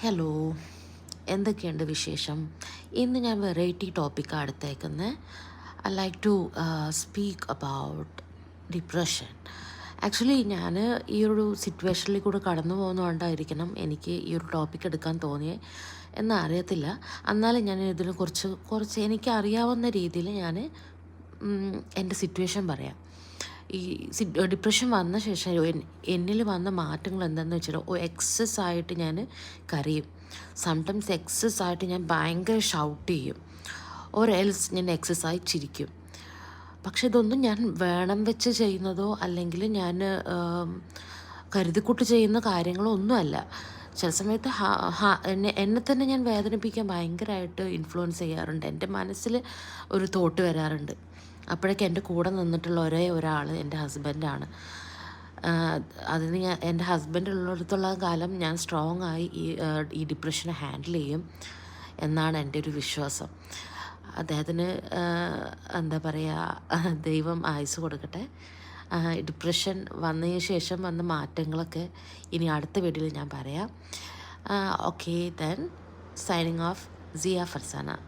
Hello, എന്തൊക്കെയുണ്ട് വിശേഷം? ഇന്ന് ഞാൻ വെറൈറ്റി ടോപ്പിക്കാണ് എടുത്തേക്കുന്നത്. I like to speak about depression. Actually ഞാൻ ഈ ഒരു സിറ്റുവേഷനിൽ കൂടെ കടന്നു പോകുന്നതുകൊണ്ടായിരിക്കണം എനിക്ക് ഈ ഒരു ടോപ്പിക് എടുക്കാൻ തോന്നിയത് എന്നറിയത്തില്ല. എന്നാലും ഞാൻ ഇതിനെ കുറച്ച് എനിക്കറിയാവുന്ന രീതിയിൽ ഞാൻ എൻ്റെ സിറ്റുവേഷൻ പറയാം. ഈ ഡിപ്രഷൻ വന്ന ശേഷം എന്നിൽ വന്ന മാറ്റങ്ങൾ എന്താണെന്ന് വെച്ചാൽ എക്സസ് ആയിട്ട് ഞാൻ കരയും. സംടൈംസ് എക്സസ് ആയിട്ട് ഞാൻ ഭയങ്കര ഷൗട്ട് ചെയ്യും, ഓർ എൽസ് ഞാൻ എക്സസ് ആയി ചിരിക്കും. പക്ഷെ ഇതൊന്നും ഞാൻ വേണം വെച്ച് ചെയ്യുന്നതോ അല്ലെങ്കിൽ ഞാൻ കരുതിക്കൂട്ട് ചെയ്യുന്ന കാര്യങ്ങളോ ഒന്നുമല്ല. ചില സമയത്ത് എന്നെ തന്നെ ഞാൻ വേദനിപ്പിക്കാൻ ഭയങ്കരമായിട്ട് ഇൻഫ്ലുവൻസ് ചെയ്യാറുണ്ട്. എൻ്റെ മനസ്സിൽ ഒരു തോട്ട് വരാറുണ്ട്. അപ്പോഴേക്കും എൻ്റെ കൂടെ നിന്നിട്ടുള്ള ഒരേ ഒരാൾ എൻ്റെ ഹസ്ബൻഡാണ്. അതിന് എൻ്റെ ഹസ്ബൻഡ് ഉള്ളിടത്തോളം കാലം ഞാൻ സ്ട്രോങ് ആയി ഈ ഡിപ്രഷനെ ഹാൻഡിൽ ചെയ്യും എന്നാണ് എൻ്റെ ഒരു വിശ്വാസം. അദ്ദേഹത്തിന് എന്താ പറയുക, ദൈവം ആയുസ് കൊടുക്കട്ടെ. ഡിപ്രഷൻ വന്നതിന് ശേഷം വന്ന മാറ്റങ്ങളൊക്കെ ഇനി അടുത്ത വീഡിയോയിൽ ഞാൻ പറയാം. ഓക്കെ ദെൻ, സൈനിങ് ഓഫ്, സിയ ഫർസാന.